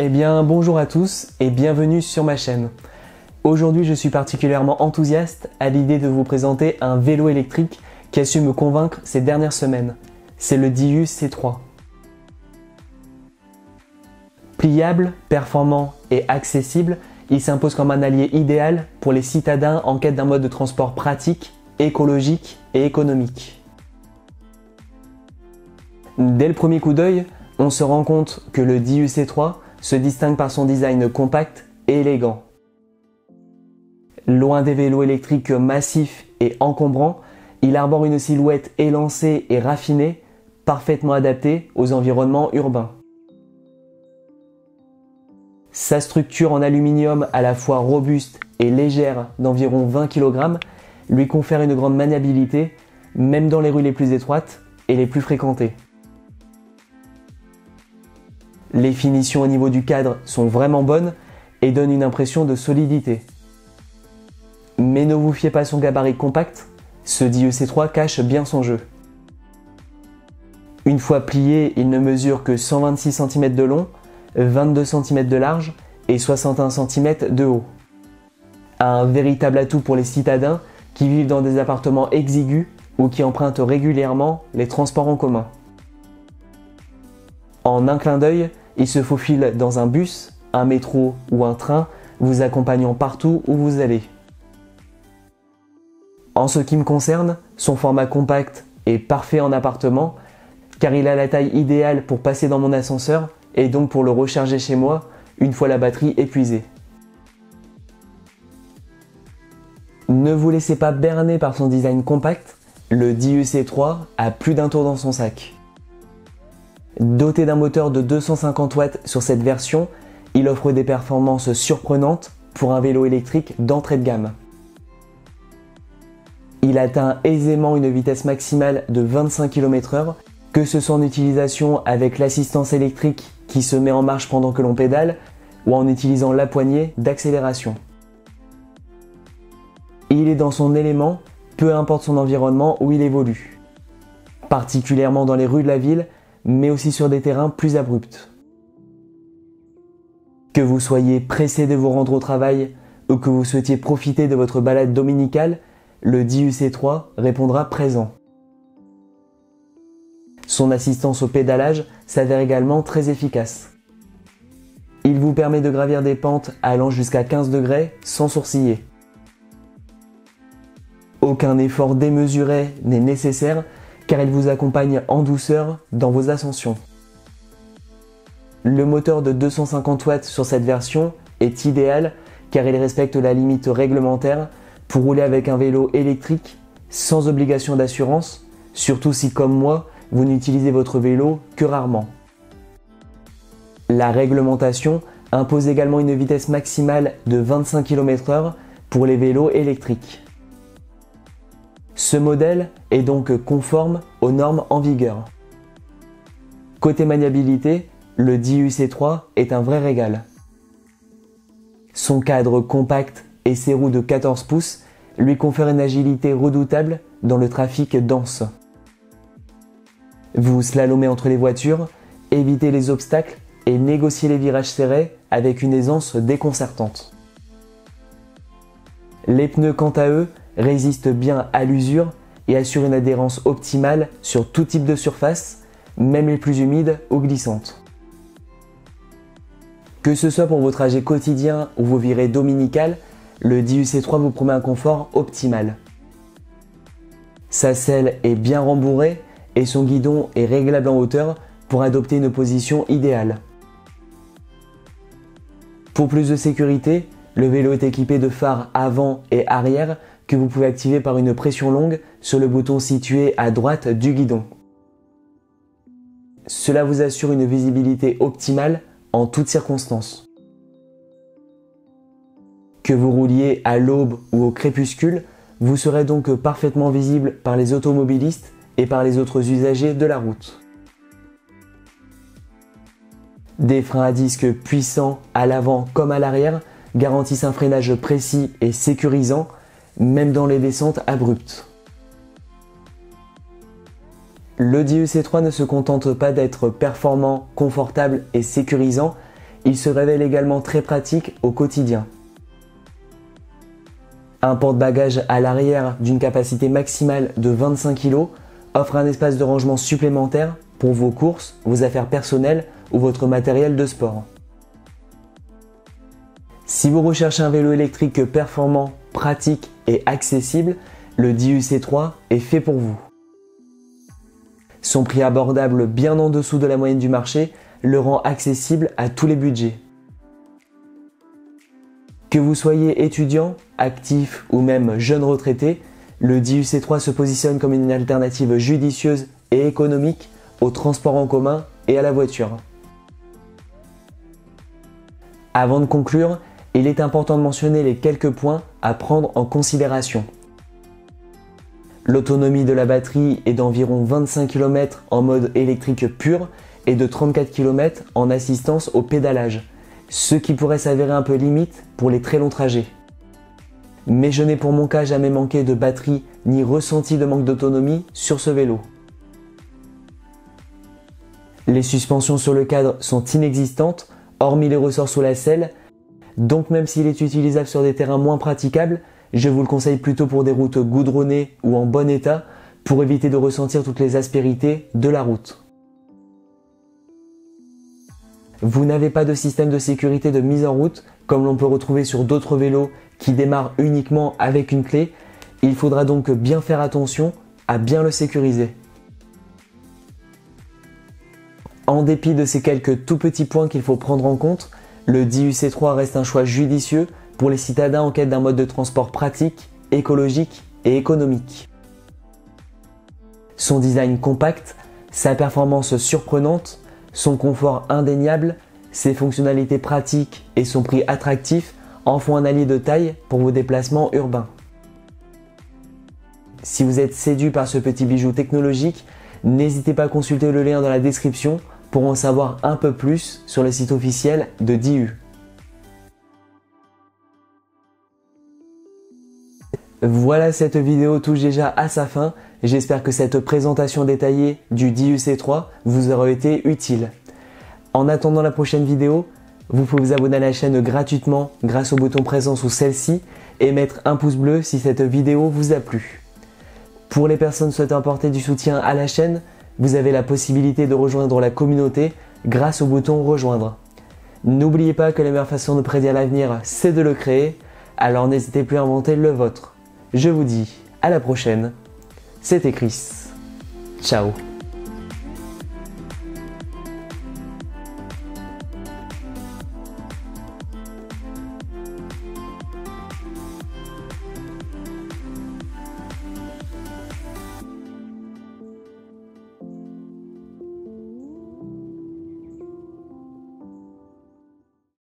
Eh bien bonjour à tous et bienvenue sur ma chaîne. Aujourd'hui je suis particulièrement enthousiaste à l'idée de vous présenter un vélo électrique qui a su me convaincre ces dernières semaines. C'est le Diu C3. Pliable, performant et accessible, il s'impose comme un allié idéal pour les citadins en quête d'un mode de transport pratique, écologique et économique. Dès le premier coup d'œil, on se rend compte que le Diu C3 se distingue par son design compact et élégant. Loin des vélos électriques massifs et encombrants, il arbore une silhouette élancée et raffinée, parfaitement adaptée aux environnements urbains. Sa structure en aluminium à la fois robuste et légère d'environ 20 kg lui confère une grande maniabilité, même dans les rues les plus étroites et les plus fréquentées. Les finitions au niveau du cadre sont vraiment bonnes et donnent une impression de solidité. Mais ne vous fiez pas à son gabarit compact, ce Diu C3 cache bien son jeu. Une fois plié, il ne mesure que 126 cm de long, 22 cm de large et 61 cm de haut. Un véritable atout pour les citadins qui vivent dans des appartements exigus ou qui empruntent régulièrement les transports en commun. En un clin d'œil, il se faufile dans un bus, un métro ou un train, vous accompagnant partout où vous allez. En ce qui me concerne, son format compact est parfait en appartement car il a la taille idéale pour passer dans mon ascenseur et donc pour le recharger chez moi une fois la batterie épuisée. Ne vous laissez pas berner par son design compact, le Diu C3 a plus d'un tour dans son sac. Doté d'un moteur de 250 watts sur cette version, il offre des performances surprenantes pour un vélo électrique d'entrée de gamme. Il atteint aisément une vitesse maximale de 25 km/h, que ce soit en utilisation avec l'assistance électrique qui se met en marche pendant que l'on pédale ou en utilisant la poignée d'accélération. Il est dans son élément, peu importe son environnement où il évolue, particulièrement dans les rues de la ville, mais aussi sur des terrains plus abrupts. Que vous soyez pressé de vous rendre au travail ou que vous souhaitiez profiter de votre balade dominicale, le Diu C3 répondra présent. Son assistance au pédalage s'avère également très efficace. Il vous permet de gravir des pentes allant jusqu'à 15 degrés sans sourciller. Aucun effort démesuré n'est nécessaire car il vous accompagne en douceur dans vos ascensions. Le moteur de 250 watts sur cette version est idéal car il respecte la limite réglementaire pour rouler avec un vélo électrique sans obligation d'assurance, surtout si comme moi, vous n'utilisez votre vélo que rarement. La réglementation impose également une vitesse maximale de 25 km/h pour les vélos électriques. Ce modèle est donc conforme aux normes en vigueur. Côté maniabilité, le Diu C3 est un vrai régal. Son cadre compact et ses roues de 14 pouces lui confèrent une agilité redoutable dans le trafic dense. Vous slalomez entre les voitures, évitez les obstacles et négociez les virages serrés avec une aisance déconcertante. Les pneus, quant à eux, résistent bien à l'usure et assurent une adhérence optimale sur tout type de surface, même les plus humides ou glissantes. Que ce soit pour vos trajets quotidiens ou vos virées dominicales, le Diu C3 vous promet un confort optimal. Sa selle est bien rembourrée et son guidon est réglable en hauteur pour adopter une position idéale. Pour plus de sécurité, le vélo est équipé de phares avant et arrière que vous pouvez activer par une pression longue sur le bouton situé à droite du guidon. Cela vous assure une visibilité optimale en toutes circonstances. Que vous rouliez à l'aube ou au crépuscule, vous serez donc parfaitement visible par les automobilistes et par les autres usagers de la route. Des freins à disque puissants à l'avant comme à l'arrière garantissent un freinage précis et sécurisant, même dans les descentes abruptes. Le Diu C3 ne se contente pas d'être performant, confortable et sécurisant, il se révèle également très pratique au quotidien. Un porte-bagages à l'arrière d'une capacité maximale de 25 kg offre un espace de rangement supplémentaire pour vos courses, vos affaires personnelles ou votre matériel de sport. Si vous recherchez un vélo électrique performant, pratique et accessible, le DIU-C3 est fait pour vous. Son prix abordable bien en dessous de la moyenne du marché le rend accessible à tous les budgets. Que vous soyez étudiant, actif ou même jeune retraité, le DIU-C3 se positionne comme une alternative judicieuse et économique au transport en commun et à la voiture. Avant de conclure, il est important de mentionner les quelques points à prendre en considération. L'autonomie de la batterie est d'environ 25 km en mode électrique pur et de 34 km en assistance au pédalage, ce qui pourrait s'avérer un peu limite pour les très longs trajets. Mais je n'ai pour mon cas jamais manqué de batterie ni ressenti de manque d'autonomie sur ce vélo. Les suspensions sur le cadre sont inexistantes, hormis les ressorts sous la selle, donc même s'il est utilisable sur des terrains moins praticables, je vous le conseille plutôt pour des routes goudronnées ou en bon état pour éviter de ressentir toutes les aspérités de la route. Vous n'avez pas de système de sécurité de mise en route comme l'on peut retrouver sur d'autres vélos qui démarrent uniquement avec une clé. Il faudra donc bien faire attention à bien le sécuriser. En dépit de ces quelques tout petits points qu'il faut prendre en compte, le DIU-C3 reste un choix judicieux pour les citadins en quête d'un mode de transport pratique, écologique et économique. Son design compact, sa performance surprenante, son confort indéniable, ses fonctionnalités pratiques et son prix attractif en font un allié de taille pour vos déplacements urbains. Si vous êtes séduit par ce petit bijou technologique, n'hésitez pas à consulter le lien dans la description pour en savoir un peu plus sur le site officiel de DIU. Voilà, cette vidéo touche déjà à sa fin. J'espère que cette présentation détaillée du DIU-C3 vous aura été utile. En attendant la prochaine vidéo, vous pouvez vous abonner à la chaîne gratuitement grâce au bouton présent sous celle-ci et mettre un pouce bleu si cette vidéo vous a plu. Pour les personnes souhaitant apporter du soutien à la chaîne, vous avez la possibilité de rejoindre la communauté grâce au bouton rejoindre. N'oubliez pas que la meilleure façon de prédire l'avenir, c'est de le créer, alors n'hésitez plus à inventer le vôtre. Je vous dis à la prochaine, c'était Chris. Ciao.